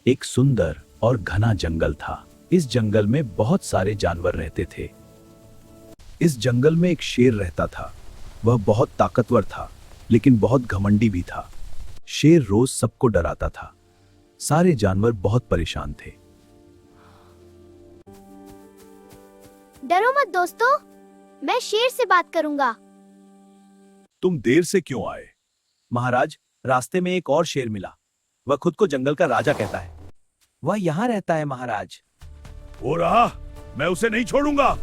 एक सुंदर और घना जंगल था। इस जंगल में बहुत सारे जानवर रहते थे। इस जंगल में एक शेर रहता था। वह बहुत ताकतवर था, लेकिन बहुत घमंडी भी था। शेर रोज सबको डराता था। सारे जानवर बहुत परेशान थे। डरो मत दोस्तों, मैं शेर से बात करूंगा। तुम देर से क्यों आए? महाराज, रास्ते में एक और शेर मिला। वह खुद को जंगल का राजा कहता है। वह यहाँ रहता है महाराज। हो रहा, मैं उसे नहीं छोड़ूंगा।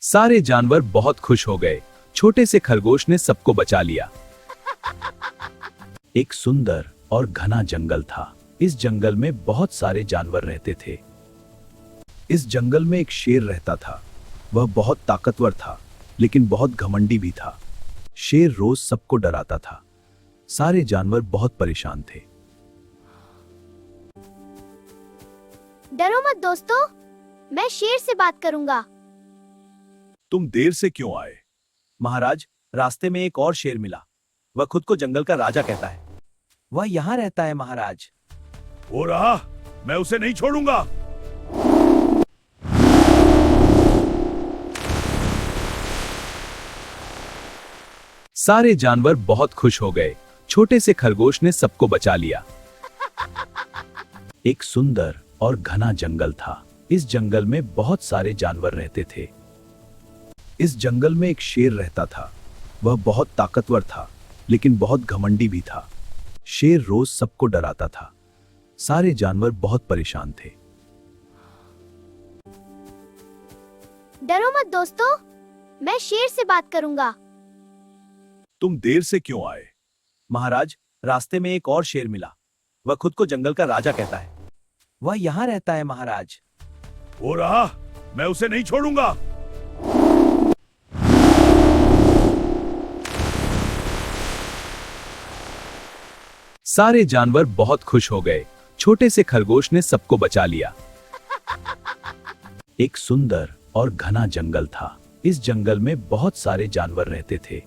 सारे जानवर बहुत खुश हो गए। छोटे से खरगोश ने सबको बचा लिया। एक सुंदर और घना जंगल था। इस जंगल में बहुत सारे जानवर रहते थे। इस जंगल में एक शेर रहता था। वह बहुत ताकतवर था, लेकिन बहुत घमंडी भी था। शेर रोज सबको डराता था। सारे जानवर बहुत परेशान थे। डरो मत दोस्तों, मैं शेर से बात करूंगा। तुम देर से क्यों आए? महाराज, रास्ते में एक और शेर मिला। वह खुद को जंगल का राजा कहता है। वह यहाँ रहता है महाराज। हो रहा, मैं उसे नहीं छोड़ूंगा। सारे जानवर बहुत खुश हो गए। छोटे से खरगोश ने सबको बचा लिया। एक सुंदर और घना जंगल था। इस जंगल में बहुत सारे जानवर रहते थे। इस जंगल में एक शेर रहता था। वह बहुत ताकतवर था, लेकिन बहुत घमंडी भी था। शेर रोज सबको डराता था। सारे जानवर बहुत परेशान थे। डरो मत दोस्तों, मैं शेर से बात करूंगा। तुम देर से क्यों आए? महाराज, रास्ते में एक और शेर मिला। वह खुद को जंगल का राजा कहता है। वह यहाँ रहता है महाराज। हो रहा, मैं उसे नहीं छोड़ूंगा। सारे जानवर बहुत खुश हो गए। छोटे से खरगोश ने सबको बचा लिया। एक सुंदर और घना जंगल था। इस जंगल में बहुत सारे जानवर रहते थे।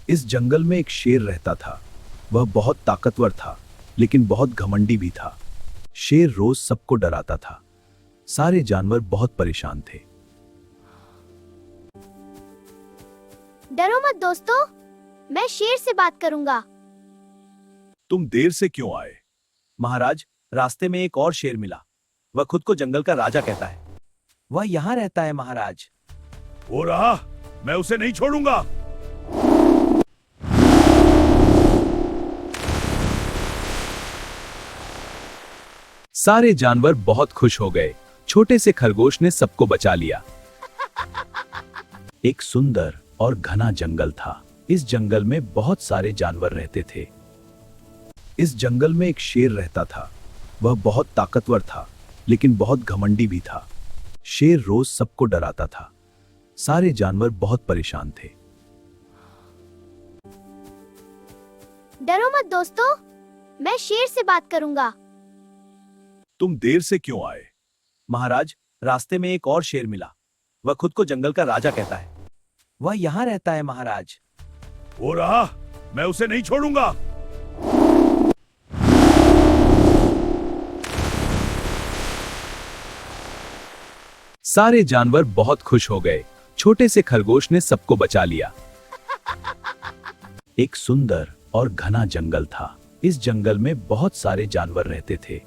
इस जंगल में एक शेर रहता था। वह बहुत ताकतवर था, लेकिन बहुत घमंडी भी था। शेर रोज सबको डराता था। सारे जानवर बहुत परेशान थे। डरो मत दोस्तों, मैं शेर से बात करूंगा। तुम देर से क्यों आए? महाराज, रास्ते में एक और शेर मिला। वह खुद को जंगल का राजा कहता है। वह यहाँ रहता है महाराज। हो रहा, मैं उसे नहीं छोड़ूंगा। सारे जानवर बहुत खुश हो गए। छोटे से खरगोश ने सबको बचा लिया। एक सुंदर और घना जंगल था। इस जंगल में बहुत सारे जानवर रहते थे। इस जंगल में एक शेर रहता था। वह बहुत ताकतवर था, लेकिन बहुत घमंडी भी था। शेर रोज सबको डराता था। सारे जानवर बहुत परेशान थे। डरो मत दोस्तों, मैं शेर से बात करूंगा। तुम देर से क्यों आए? महाराज, रास्ते में एक और शेर मिला। वह खुद को जंगल का राजा कहता है। वह यहाँ रहता है महाराज। हो रहा, मैं उसे नहीं छोड़ूंगा। सारे जानवर बहुत खुश हो गए। छोटे से खरगोश ने सबको बचा लिया। एक सुंदर और घना जंगल था। इस जंगल में बहुत सारे जानवर रहते थे।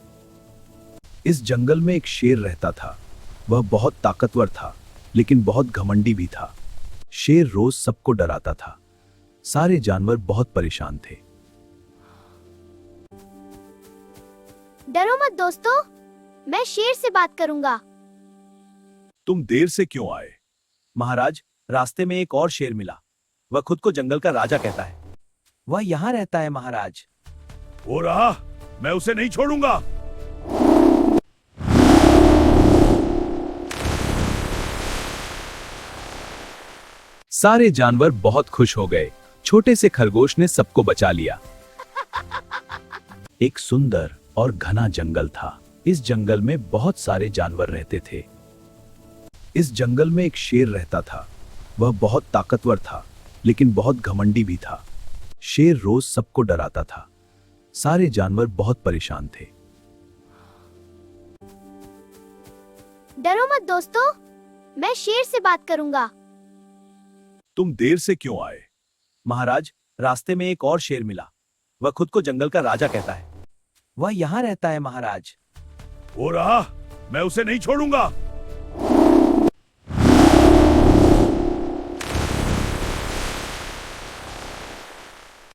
इस जंगल में एक शेर रहता था। वह बहुत ताकतवर था, लेकिन बहुत घमंडी भी था। शेर रोज सबको डराता था। सारे जानवर बहुत परेशान थे। डरो मत दोस्तों, मैं शेर से बात करूंगा। तुम देर से क्यों आए? महाराज, रास्ते में एक और शेर मिला। वह खुद को जंगल का राजा कहता है। वह यहाँ रहता है महाराज। हो रहा, मैं उसे नहीं छोड़ूंगा। सारे जानवर बहुत खुश हो गए। छोटे से खरगोश ने सबको बचा लिया। एक सुंदर और घना जंगल था। इस जंगल में बहुत सारे जानवर रहते थे। इस जंगल में एक शेर रहता था। वह बहुत ताकतवर था, लेकिन बहुत घमंडी भी था। शेर रोज सबको डराता था। सारे जानवर बहुत परेशान थे। डरो मत दोस्तों, मैं शेर से बात करूंगा। तुम देर से क्यों आए? महाराज, रास्ते में एक और शेर मिला। वह खुद को जंगल का राजा कहता है। वह यहाँ रहता है महाराज। वो रहा, मैं उसे नहीं छोड़ूंगा।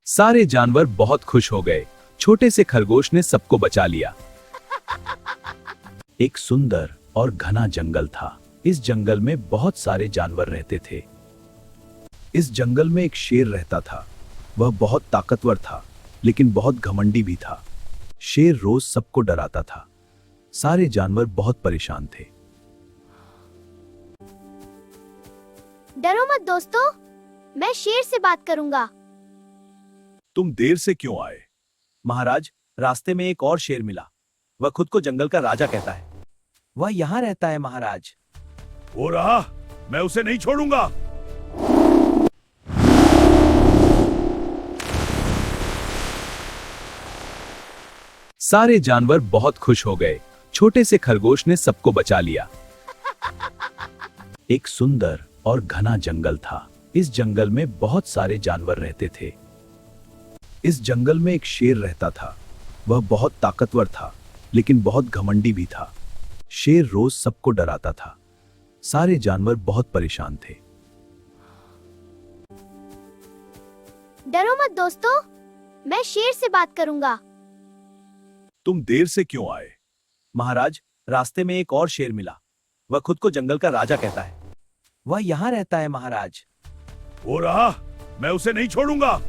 सारे जानवर बहुत खुश हो गए। छोटे से खरगोश ने सबको बचा लिया। एक सुंदर और घना जंगल था। इस जंगल में बहुत सारे जानवर रहते थे। इस जंगल में एक शेर रहता था। वह बहुत ताकतवर था, लेकिन बहुत घमंडी भी था। शेर रोज सबको डराता था। सारे जानवर बहुत परेशान थे। डरो मत दोस्तों, मैं शेर से बात करूंगा। तुम देर से क्यों आए? महाराज, रास्ते में एक और शेर मिला। वह खुद को जंगल का राजा कहता है। वह यहाँ रहता है महाराज। वो रहा, मैं उसे नहीं छोड़ूंगा। सारे जानवर बहुत खुश हो गए। छोटे से खरगोश ने सबको बचा लिया। एक सुंदर और घना जंगल था। इस जंगल में बहुत सारे जानवर रहते थे। इस जंगल में एक शेर रहता था। वह बहुत ताकतवर था, लेकिन बहुत घमंडी भी था। शेर रोज सबको डराता था। सारे जानवर बहुत परेशान थे। डरो मत दोस्तों, मैं शेर से बात करूंगा। तुम देर से क्यों आए? महाराज, रास्ते में एक और शेर मिला। वह खुद को जंगल का राजा कहता है। वह यहाँ रहता है महाराज। वो रहा, मैं उसे नहीं छोड़ूंगा।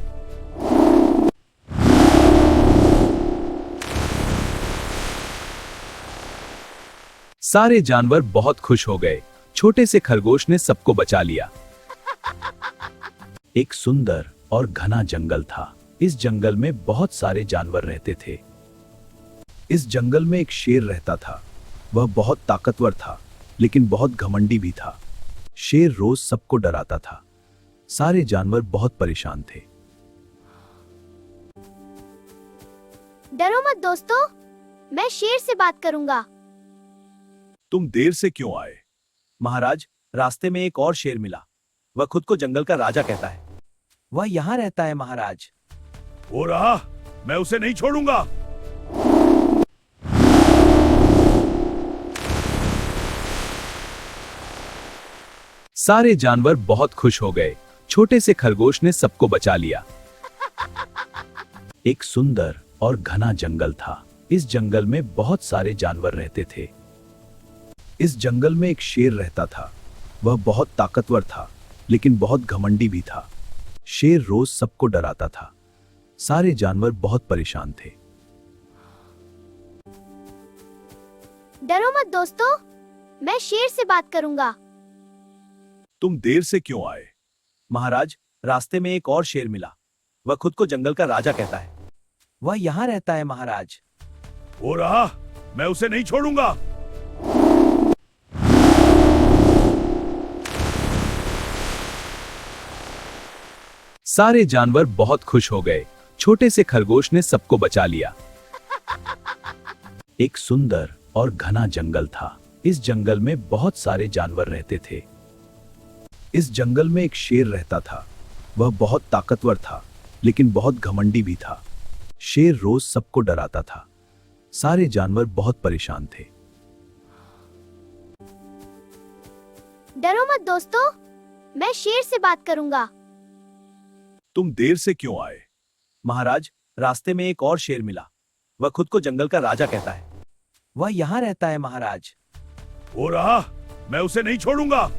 सारे जानवर बहुत खुश हो गए। छोटे से खरगोश ने सबको बचा लिया। एक सुंदर और घना जंगल था। इस जंगल में बहुत सारे जानवर रहते थे। इस जंगल में एक शेर रहता था। वह बहुत ताकतवर था, लेकिन बहुत घमंडी भी था। शेर रोज सबको डराता था। सारे जानवर बहुत परेशान थे। डरो मत दोस्तों, मैं शेर से बात करूंगा। तुम देर से क्यों आए? महाराज, रास्ते में एक और शेर मिला। वह खुद को जंगल का राजा कहता है। वह यहाँ रहता है महाराज। वो रहा, मैं उसे नहीं छोड़ूंगा। सारे जानवर बहुत खुश हो गए। छोटे से खरगोश ने सबको बचा लिया। एक सुंदर और घना जंगल था। इस जंगल में बहुत सारे जानवर रहते थे। इस जंगल में एक शेर रहता था। वह बहुत ताकतवर था, लेकिन बहुत घमंडी भी था। शेर रोज सबको डराता था। सारे जानवर बहुत परेशान थे। डरो मत दोस्तों, मैं शेर से बात करूंगा। तुम देर से क्यों आए? महाराज, रास्ते में एक और शेर मिला। वह खुद को जंगल का राजा कहता है। वह यहाँ रहता है महाराज। वो रहा, मैं उसे नहीं छोड़ूंगा। सारे जानवर बहुत खुश हो गए। छोटे से खरगोश ने सबको बचा लिया। एक सुंदर और घना जंगल था। इस जंगल में बहुत सारे जानवर रहते थे। इस जंगल में एक शेर रहता था। वह बहुत ताकतवर था, लेकिन बहुत घमंडी भी था। शेर रोज सबको डराता था। सारे जानवर बहुत परेशान थे। डरो मत दोस्तों, मैं शेर से बात करूंगा। तुम देर से क्यों आए? महाराज, रास्ते में एक और शेर मिला। वह खुद को जंगल का राजा कहता है। वह यहाँ रहता है महाराज। वो रहा, मैं उसे नहीं छोड़ूंगा।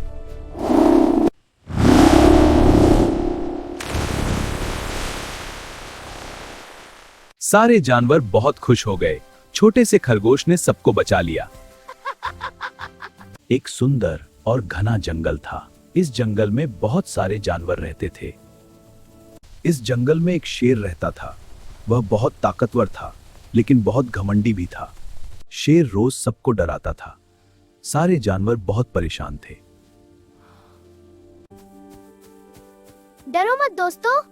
सारे जानवर बहुत खुश हो गए। छोटे से खरगोश ने सबको बचा लिया। एक सुंदर और घना जंगल था। इस जंगल में बहुत सारे जानवर रहते थे। इस जंगल में एक शेर रहता था। वह बहुत ताकतवर था, लेकिन बहुत घमंडी भी था। शेर रोज सबको डराता था। सारे जानवर बहुत परेशान थे। डरो मत दोस्तों,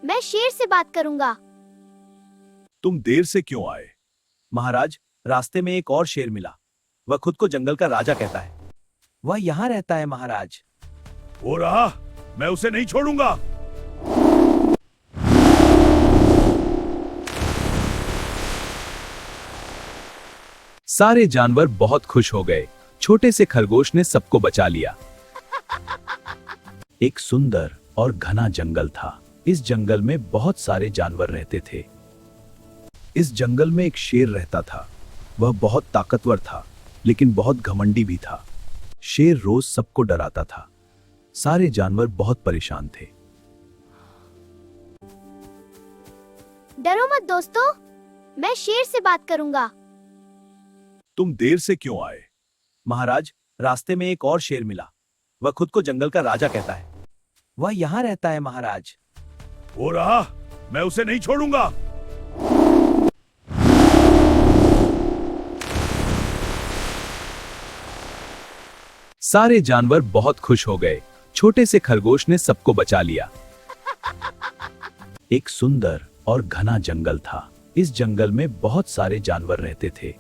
मैं शेर से बात करूंगा। तुम देर से क्यों आए? महाराज, रास्ते में एक और शेर मिला। वह खुद को जंगल का राजा कहता है। वह यहाँ रहता है महाराज। वो रहा, मैं उसे नहीं छोड़ूंगा। सारे जानवर बहुत खुश हो गए। छोटे से खरगोश ने सबको बचा लिया। एक सुंदर और घना जंगल था। इस जंगल में बहुत सारे जानवर रहते थे। इस जंगल में एक शेर रहता था। वह बहुत ताकतवर था, लेकिन बहुत घमंडी भी था। शेर रोज सबको डराता था। सारे जानवर बहुत परेशान थे। डरो मत दोस्तों, मैं शेर से बात करूंगा। तुम देर से क्यों आए? महाराज, रास्ते में एक और शेर मिला। वह खुद को जंगल का राजा कहता है। वह यहाँ रहता है महाराज। वो रहा, मैं उसे नहीं छोड़ूंगा। सारे जानवर बहुत खुश हो गए। छोटे से खरगोश ने सबको बचा लिया। एक सुंदर और घना जंगल था। इस जंगल में बहुत सारे जानवर रहते थे।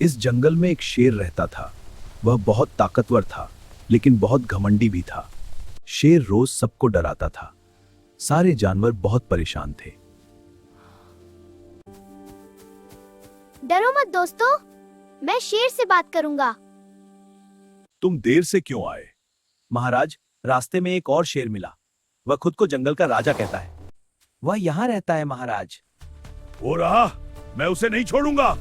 इस जंगल में एक शेर रहता था। वह बहुत ताकतवर था, लेकिन बहुत घमंडी भी था। शेर रोज सबको डराता था। सारे जानवर बहुत परेशान थे। डरो मत दोस्तों, मैं शेर से बात करूंगा। तुम देर से क्यों आए? महाराज, रास्ते में एक और शेर मिला। वह खुद को जंगल का राजा कहता है। वह यहाँ रहता है महाराज। वो रहा, मैं उसे नहीं छोड़ूंगा।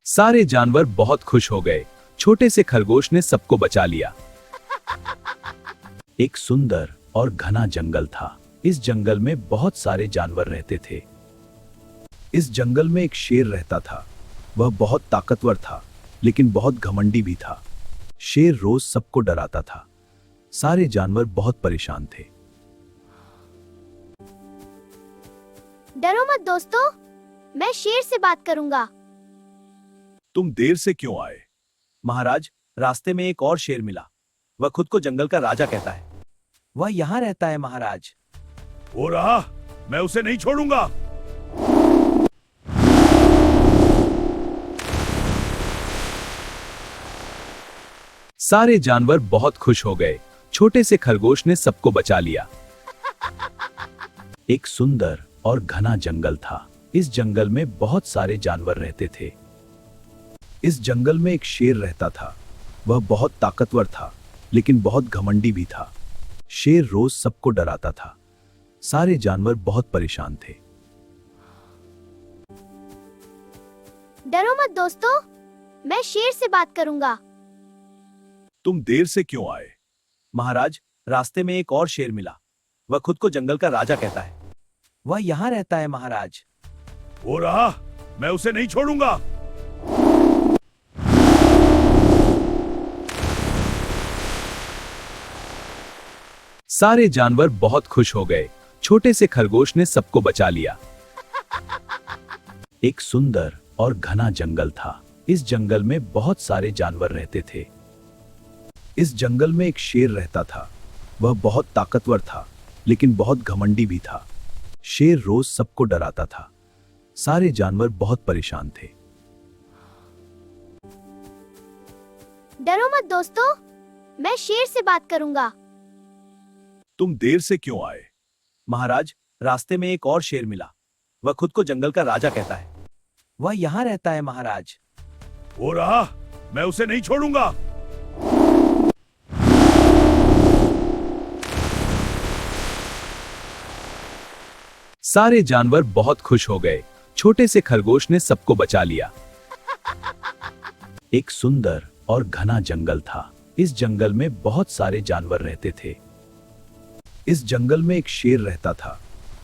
सारे जानवर बहुत खुश हो गए। छोटे से खरगोश ने सबको बचा लिया। एक सुंदर और घना जंगल था। इस जंगल में बहुत सारे जानवर रहते थे। इस जंगल में एक शेर रहता था। वह बहुत ताकतवर था, लेकिन बहुत घमंडी भी था। शेर रोज सबको डराता था। सारे जानवर बहुत परेशान थे। डरो मत दोस्तों, मैं शेर से बात करूंगा। तुम देर से क्यों आए? महाराज, रास्ते में एक और शेर मिला। वह खुद को जंगल का राजा कहता है। वह यहाँ रहता है महाराज। वो रहा, मैं उसे नहीं छोड़ूंगा। सारे जानवर बहुत खुश हो गए। छोटे से खरगोश ने सबको बचा लिया। एक सुंदर और घना जंगल था। इस जंगल में बहुत सारे जानवर रहते थे। इस जंगल में एक शेर रहता था। वह बहुत ताकतवर था, लेकिन बहुत घमंडी भी था। शेर रोज सबको डराता था। सारे जानवर बहुत परेशान थे। डरो मत दोस्तों, मैं शेर से बात करूंगा। तुम देर से क्यों आए? महाराज, रास्ते में एक और शेर मिला। वह खुद को जंगल का राजा कहता है। वह यहाँ रहता है महाराज। वो रहा, मैं उसे नहीं छोड़ूंगा। सारे जानवर बहुत खुश हो गए। छोटे से खरगोश ने सबको बचा लिया। एक सुंदर और घना जंगल था। इस जंगल में बहुत सारे जानवर रहते थे। इस जंगल में एक शेर रहता था। वह बहुत ताकतवर था, लेकिन बहुत घमंडी भी था। शेर रोज सबको डराता था। सारे जानवर बहुत परेशान थे। डरो मत दोस्तों, मैं शेर से बात करूंगा। तुम देर से क्यों आए? महाराज, रास्ते में एक और शेर मिला। वह खुद को जंगल का राजा कहता है। वह यहाँ रहता है महाराज। वो रहा, मैं उसे नहीं छोड़ूंगा। सारे जानवर बहुत खुश हो गए। छोटे से खरगोश ने सबको बचा लिया। एक सुंदर और घना जंगल था। इस जंगल में बहुत सारे जानवर रहते थे। इस जंगल में एक शेर रहता था।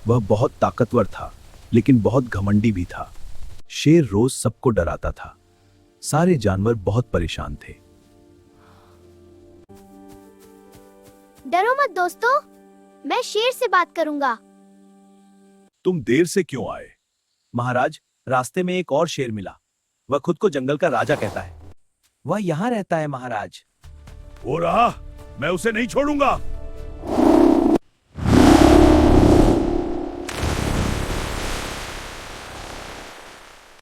वह बहुत ताकतवर था, लेकिन बहुत घमंडी भी था। शेर रोज सबको डराता था। सारे जानवर बहुत परेशान थे। डरो मत दोस्तों, मैं शेर से बात करूंगा। तुम देर से क्यों आए? महाराज, रास्ते में एक और शेर मिला। वह खुद को जंगल का राजा कहता है। वह यहाँ रहता है महाराज। वो रहा, मैं उसे नहीं छोड़ूंगा।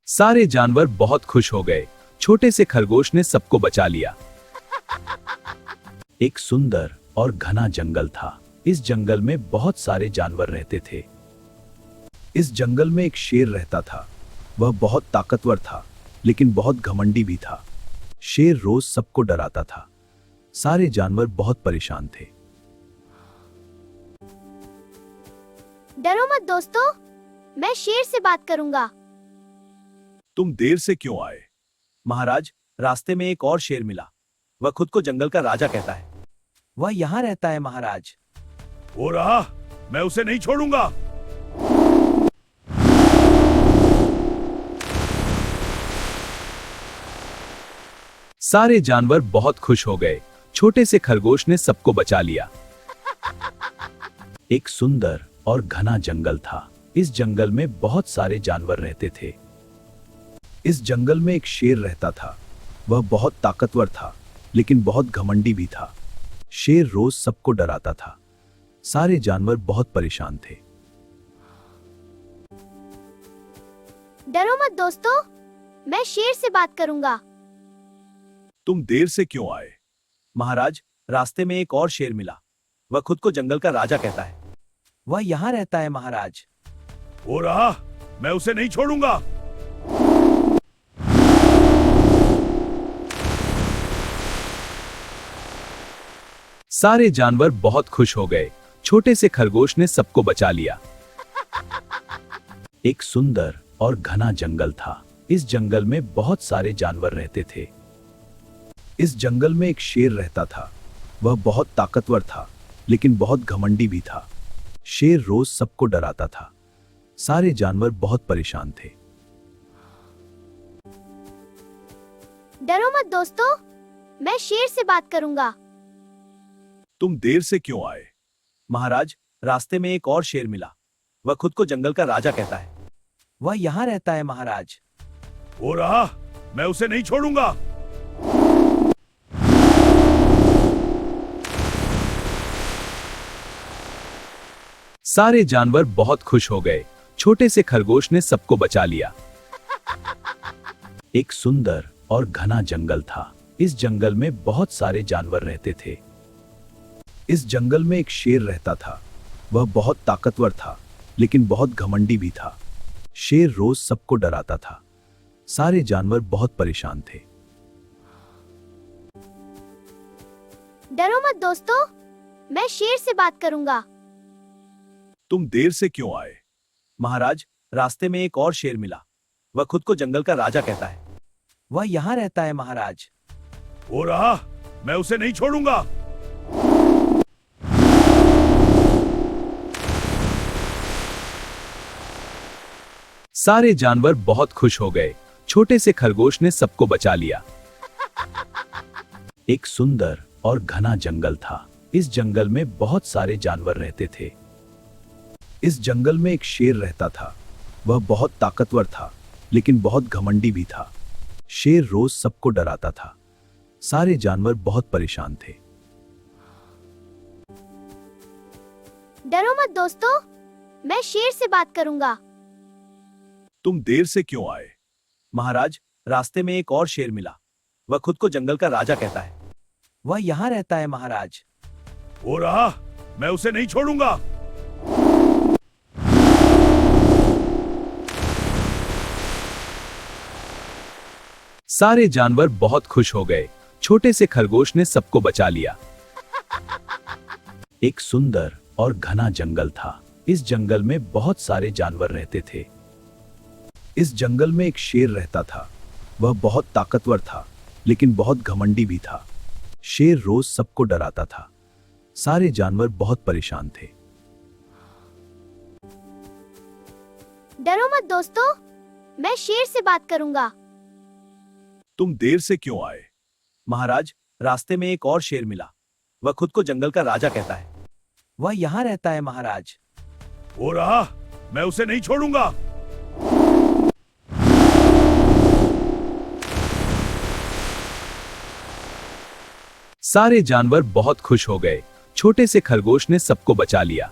सारे जानवर बहुत खुश हो गए। छोटे से खरगोश ने सबको बचा लिया। एक सुंदर और घना जंगल था। इस जंगल में बहुत सारे जानवर रहते थे। इस जंगल में एक शेर रहता था। वह बहुत ताकतवर था, लेकिन बहुत घमंडी भी था। शेर रोज सबको डराता था। सारे जानवर बहुत परेशान थे। डरो मत दोस्तों, मैं शेर से बात करूंगा। तुम देर से क्यों आए? महाराज, रास्ते में एक और शेर मिला। वह खुद को जंगल का राजा कहता है। वह यहाँ रहता है महाराज। वो रहा, मैं उसे नहीं छोड़ूंगा। सारे जानवर बहुत खुश हो गए। छोटे से खरगोश ने सबको बचा लिया। एक सुंदर और घना जंगल था। इस जंगल में बहुत सारे जानवर रहते थे। इस जंगल में एक शेर रहता था। वह बहुत ताकतवर था, लेकिन बहुत घमंडी भी था। शेर रोज सबको डराता था। सारे जानवर बहुत परेशान थे। डरो मत दोस्तों, मैं शेर से बात करूंगा। तुम देर से क्यों आए? महाराज, रास्ते में एक और शेर मिला। वह खुद को जंगल का राजा कहता है। वह यहाँ रहता है महाराज। वो रहा, मैं उसे नहीं छोड़ूंगा। सारे जानवर बहुत खुश हो गए। छोटे से खरगोश ने सबको बचा लिया। एक सुंदर और घना जंगल था। इस जंगल में बहुत सारे जानवर रहते थे। इस जंगल में एक शेर रहता था। वह बहुत ताकतवर था, लेकिन बहुत घमंडी भी था। शेर रोज सबको डराता था। सारे जानवर बहुत परेशान थे। डरो मत दोस्तों, मैं शेर से बात करूंगा। तुम देर से क्यों आए? महाराज, रास्ते में एक और शेर मिला। वह खुद को जंगल का राजा कहता है। वह यहाँ रहता है महाराज। वो रहा, मैं उसे नहीं छोड़ूंगा। सारे जानवर बहुत खुश हो गए। छोटे से खरगोश ने सबको बचा लिया। एक सुंदर और घना जंगल था। इस जंगल में बहुत सारे जानवर रहते थे। इस जंगल में एक शेर रहता था। वह बहुत ताकतवर था, लेकिन बहुत घमंडी भी था। शेर रोज सबको डराता था। सारे जानवर बहुत परेशान थे। डरो मत दोस्तों, मैं शेर से बात करूंगा। तुम देर से क्यों आए? महाराज, रास्ते में एक और शेर मिला। वह खुद को जंगल का राजा कहता है। वह यहाँ रहता है महाराज। वो रहा, मैं उसे नहीं छोड़ूंगा। सारे जानवर बहुत खुश हो गए। छोटे से खरगोश ने सबको बचा लिया। एक सुंदर और घना जंगल था। इस जंगल में बहुत सारे जानवर रहते थे। इस जंगल में एक शेर रहता था। वह बहुत ताकतवर था, लेकिन बहुत घमंडी भी था। शेर रोज सबको डराता था। सारे जानवर बहुत परेशान थे। डरो मत दोस्तों, मैं शेर से बात करूंगा। तुम देर से क्यों आए? महाराज, रास्ते में एक और शेर मिला। वह खुद को जंगल का राजा कहता है। वह यहाँ रहता है महाराज। वो रहा, मैं उसे नहीं छोड़ूंगा। सारे जानवर बहुत खुश हो गए। छोटे से खरगोश ने सबको बचा लिया। एक सुंदर और घना जंगल था। इस जंगल में बहुत सारे जानवर रहते थे। इस जंगल में एक शेर रहता था। वह बहुत ताकतवर था, लेकिन बहुत घमंडी भी था। शेर रोज सबको डराता था। सारे जानवर बहुत परेशान थे। डरो मत दोस्तों, मैं शेर से बात करूंगा। तुम देर से क्यों आए? महाराज, रास्ते में एक और शेर मिला। वह खुद को जंगल का राजा कहता है। वह यहाँ रहता है महाराज। वो रहा, मैं उसे नहीं छोड़ूंगा। सारे जानवर बहुत खुश हो गए। छोटे से खरगोश ने सबको बचा लिया।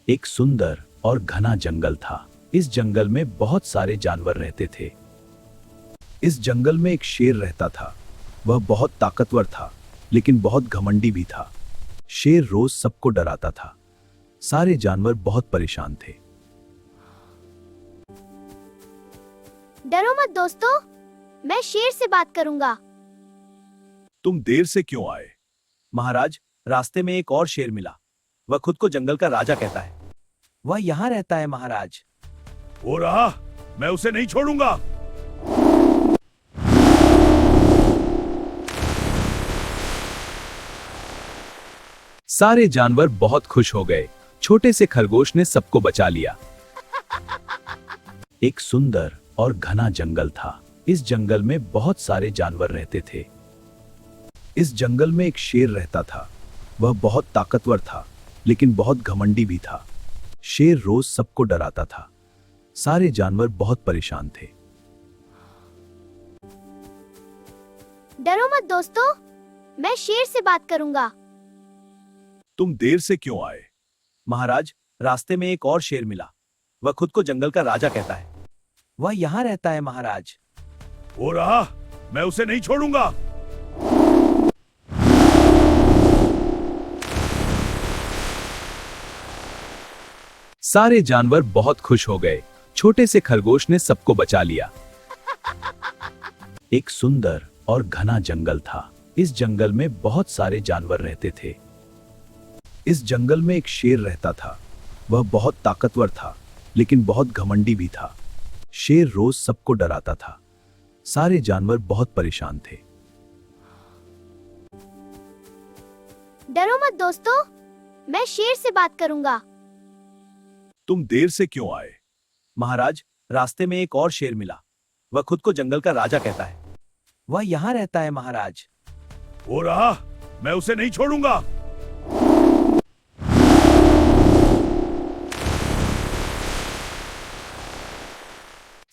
एक सुंदर और घना जंगल था। इस जंगल में बहुत सारे जानवर रहते थे। इस जंगल में एक शेर रहता था। वह बहुत ताकतवर था, लेकिन बहुत घमंडी भी था। शेर रोज सबको डराता था। सारे जानवर बहुत परेशान थे। डरो मत दोस्तों, मैं शेर से बात करूंगा। तुम देर से क्यों आए? महाराज, रास्ते में एक और शेर मिला। वह खुद को जंगल का राजा कहता है। वह यहाँ रहता है महाराज। वो रहा, मैं उसे नहीं छोड़ूंगा। सारे जानवर बहुत खुश हो गए। छोटे से खरगोश ने सबको बचा लिया। एक सुंदर और घना जंगल था। इस जंगल में बहुत सारे जानवर रहते थे। इस जंगल में एक शेर रहता था। वह बहुत ताकतवर था, लेकिन बहुत घमंडी भी था। शेर रोज सबको डराता था। सारे जानवर बहुत परेशान थे। डरो मत दोस्तों, मैं शेर से बात करूंगा। तुम देर से क्यों आए? महाराज, रास्ते में एक और शेर मिला। वह खुद को जंगल का राजा कहता है। वह यहाँ रहता है महाराज। वो रहा, मैं उसे नहीं छोड़ूंगा। सारे जानवर बहुत खुश हो गए। छोटे से खरगोश ने सबको बचा लिया। एक सुंदर और घना जंगल था। इस जंगल में बहुत सारे जानवर रहते थे। इस जंगल में एक शेर रहता था। वह बहुत ताकतवर था, लेकिन बहुत घमंडी भी था। शेर रोज सबको डराता था। सारे जानवर बहुत परेशान थे। डरो मत दोस्तों, मैं शेर से बात करूंगा। तुम देर से क्यों आए? महाराज, रास्ते में एक और शेर मिला। वह खुद को जंगल का राजा कहता है। वह यहाँ रहता है महाराज। वो रहा, मैं उसे नहीं छोड़ूंगा।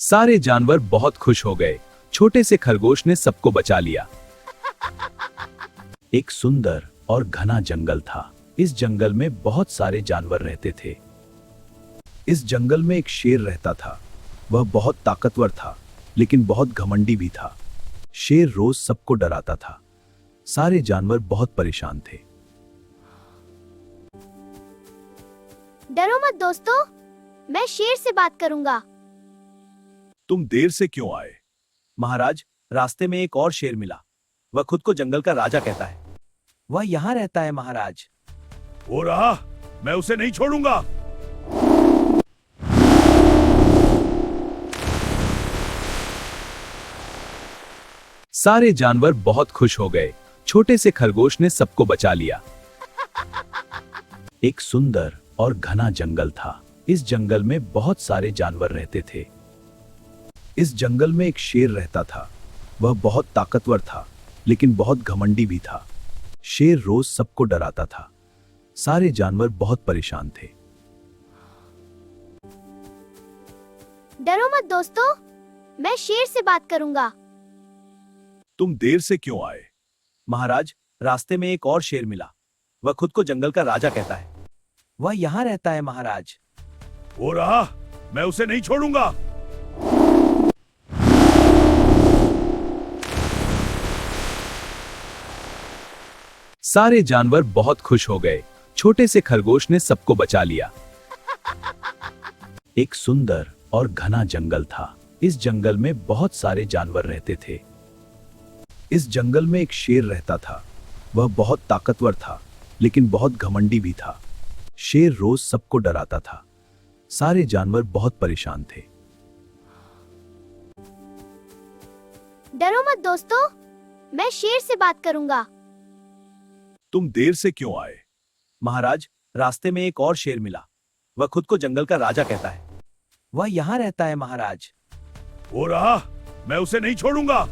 सारे जानवर बहुत खुश हो गए। छोटे से खरगोश ने सबको बचा लिया। एक सुंदर और घना जंगल था। इस जंगल में बहुत सारे जानवर रहते थे। इस जंगल में एक शेर रहता था। वह बहुत ताकतवर था, लेकिन बहुत घमंडी भी था। शेर रोज सबको डराता था। सारे जानवर बहुत परेशान थे। डरो मत दोस्तों, मैं शेर से बात करूंगा। तुम देर से क्यों आए? महाराज, रास्ते में एक और शेर मिला। वह खुद को जंगल का राजा कहता है। वह यहाँ रहता है महाराज। वो रहा, मैं उसे नहीं छोड़ूंगा। सारे जानवर बहुत खुश हो गए। छोटे से खरगोश ने सबको बचा लिया। एक सुंदर और घना जंगल था। इस जंगल में बहुत सारे जानवर रहते थे। इस जंगल में एक शेर रहता था। वह बहुत ताकतवर था, लेकिन बहुत घमंडी भी था। शेर रोज सबको डराता था। सारे जानवर बहुत परेशान थे। डरो मत दोस्तों, मैं शेर से बात करूंगा। तुम देर से क्यों आए? महाराज, रास्ते में एक और शेर मिला। वह खुद को जंगल का राजा कहता है। वह यहाँ रहता है महाराज। वो रहा, मैं उसे नहीं छोड़ूंगा। सारे जानवर बहुत खुश हो गए। छोटे से खरगोश ने सबको बचा लिया। एक सुंदर और घना जंगल था। इस जंगल में बहुत सारे जानवर रहते थे। इस जंगल में एक शेर रहता था। वह बहुत ताकतवर था, लेकिन बहुत घमंडी भी था। शेर रोज सबको डराता था। सारे जानवर बहुत परेशान थे। डरो मत दोस्तों, मैं शेर से बात करूंगा। तुम देर से क्यों आए? महाराज, रास्ते में एक और शेर मिला। वह खुद को जंगल का राजा कहता है। वह यहाँ रहता है महाराज। वो रहा, मैं उसे नहीं छोड़ूंगा।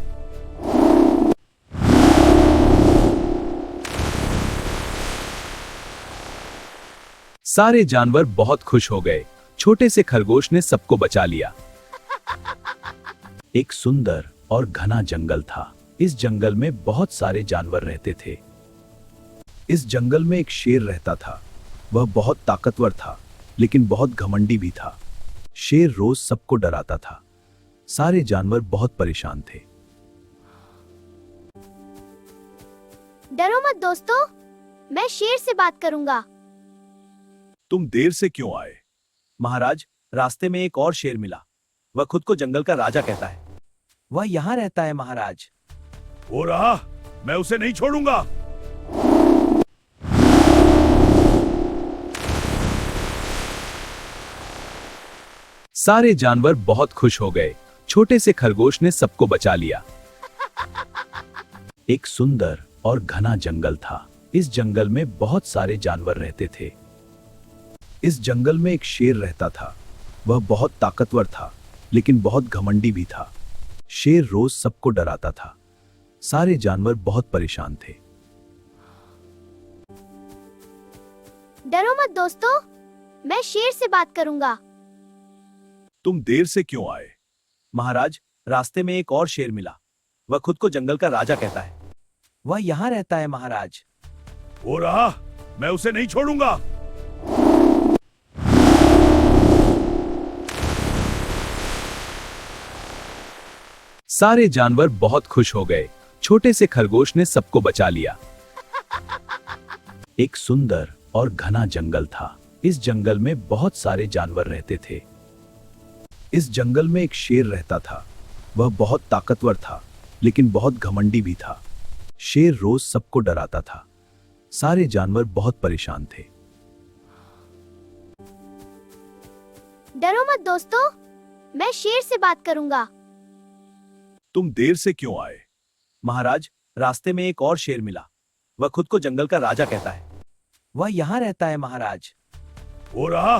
सारे जानवर बहुत खुश हो गए। छोटे से खरगोश ने सबको बचा लिया। एक सुंदर और घना जंगल था। इस जंगल में बहुत सारे जानवर रहते थे। इस जंगल में एक शेर रहता था। वह बहुत ताकतवर था, लेकिन बहुत घमंडी भी था। शेर रोज सबको डराता था। सारे जानवर बहुत परेशान थे। डरो मत दोस्तों, मैं शेर से बात करूंगा। तुम देर से क्यों आए? महाराज, रास्ते में एक और शेर मिला। वह खुद को जंगल का राजा कहता है। वह यहाँ रहता है महाराज। वो रहा, मैं उसे नहीं छोड़ूंगा। सारे जानवर बहुत खुश हो गए। छोटे से खरगोश ने सबको बचा लिया। एक सुंदर और घना जंगल था। इस जंगल में बहुत सारे जानवर रहते थे। इस जंगल में एक शेर रहता था। वह बहुत ताकतवर था, लेकिन बहुत घमंडी भी था। शेर रोज सबको डराता था। सारे जानवर बहुत परेशान थे। डरो मत दोस्तों, मैं शेर से बात करूंगा। तुम देर से क्यों आए? महाराज, रास्ते में एक और शेर मिला। वह खुद को जंगल का राजा कहता है। वह यहाँ रहता है महाराज। वो रहा, मैं उसे नहीं छोड़ूंगा। सारे जानवर बहुत खुश हो गए। छोटे से खरगोश ने सबको बचा लिया। एक सुंदर और घना जंगल था। इस जंगल में बहुत सारे जानवर रहते थे। इस जंगल में एक शेर रहता था। वह बहुत ताकतवर था, लेकिन बहुत घमंडी भी था। शेर रोज सबको डराता था। सारे जानवर बहुत परेशान थे। डरो मत दोस्तों, मैं शेर से बात करूंगा। तुम देर से क्यों आए? महाराज, रास्ते में एक और शेर मिला। वह खुद को जंगल का राजा कहता है। वह यहाँ रहता है महाराज। वो रहा,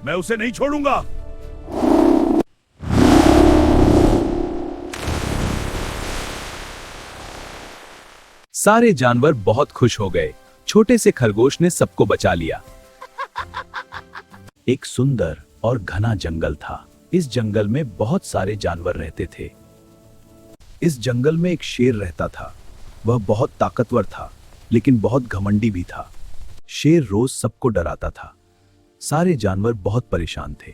मैं उसे नहीं छोड़ूंगा। सारे जानवर बहुत खुश हो गए। छोटे से खरगोश ने सबको बचा लिया। एक सुंदर और घना जंगल था। इस जंगल में बहुत सारे जानवर रहते थे। इस जंगल में एक शेर रहता था। वह बहुत ताकतवर था, लेकिन बहुत घमंडी भी था। शेर रोज सबको डराता था। सारे जानवर बहुत परेशान थे।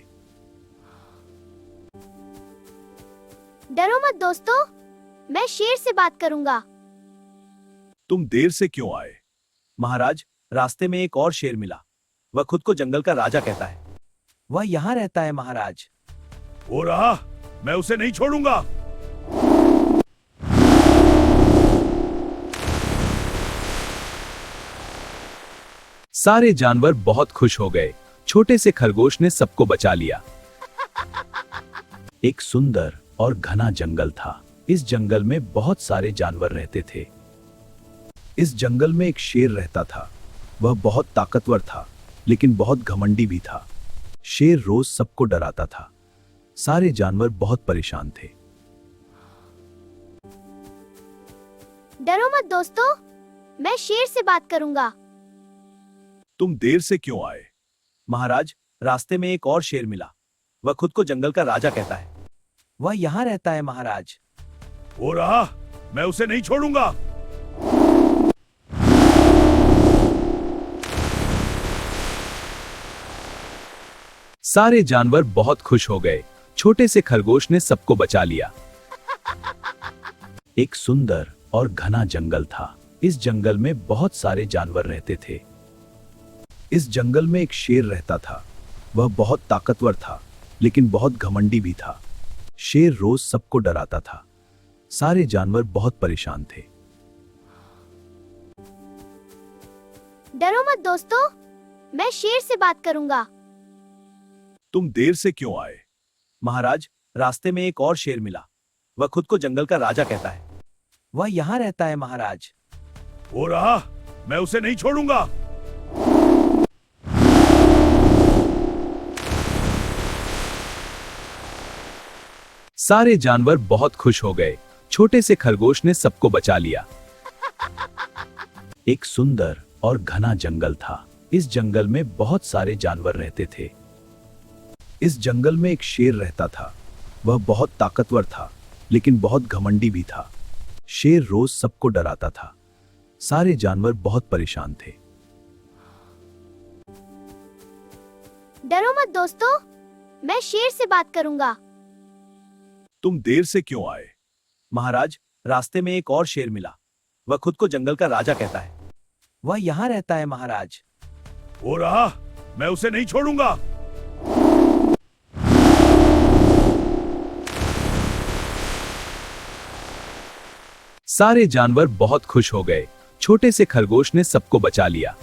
डरो मत दोस्तों, मैं शेर से बात करूंगा। तुम देर से क्यों आए? महाराज, रास्ते में एक और शेर मिला। वह खुद को जंगल का राजा कहता है। वह यहाँ रहता है महाराज। वो रहा, मैं उसे नहीं छोड़ूंगा। सारे जानवर बहुत खुश हो गए। छोटे से खरगोश ने सबको बचा लिया। एक सुंदर और घना जंगल था। इस जंगल में बहुत सारे जानवर रहते थे। इस जंगल में एक शेर रहता था। वह बहुत ताकतवर था, लेकिन बहुत घमंडी भी था। शेर रोज सबको डराता था। सारे जानवर बहुत परेशान थे। डरो मत दोस्तों, मैं शेर से बात करूंगा। तुम देर से क्यों आए? महाराज, रास्ते में एक और शेर मिला। वह खुद को जंगल का राजा कहता है। वह यहाँ रहता है महाराज। वो रहा, मैं उसे नहीं छोड़ूंगा। सारे जानवर बहुत खुश हो गए। छोटे से खरगोश ने सबको बचा लिया। एक सुंदर और घना जंगल था। इस जंगल में बहुत सारे जानवर रहते थे। इस जंगल में एक शेर रहता था। वह बहुत ताकतवर था, लेकिन बहुत घमंडी भी था। शेर रोज सबको डराता था। सारे जानवर बहुत परेशान थे। डरो मत दोस्तों, मैं शेर से बात करूंगा। तुम देर से क्यों आए? महाराज, रास्ते में एक और शेर मिला। वह खुद को जंगल का राजा कहता है। वह यहाँ रहता है महाराज। वो रहा, मैं उसे नहीं छोड़ूंगा। सारे जानवर बहुत खुश हो गए। छोटे से खरगोश ने सबको बचा लिया। एक सुंदर और घना जंगल था। इस जंगल में बहुत सारे जानवर रहते थे। इस जंगल में एक शेर रहता था। वह बहुत ताकतवर था, लेकिन बहुत घमंडी भी था। शेर रोज सबको डराता था। सारे जानवर बहुत परेशान थे। डरो मत दोस्तों, मैं शेर से बात करूंगा। तुम देर से क्यों आए? महाराज, रास्ते में एक और शेर मिला। वह खुद को जंगल का राजा कहता है। वह यहाँ रहता है महाराज। वो रहा, मैं उसे नहीं छोड़ूंगा। सारे जानवर बहुत खुश हो गए। छोटे से खरगोश ने सबको बचा लिया।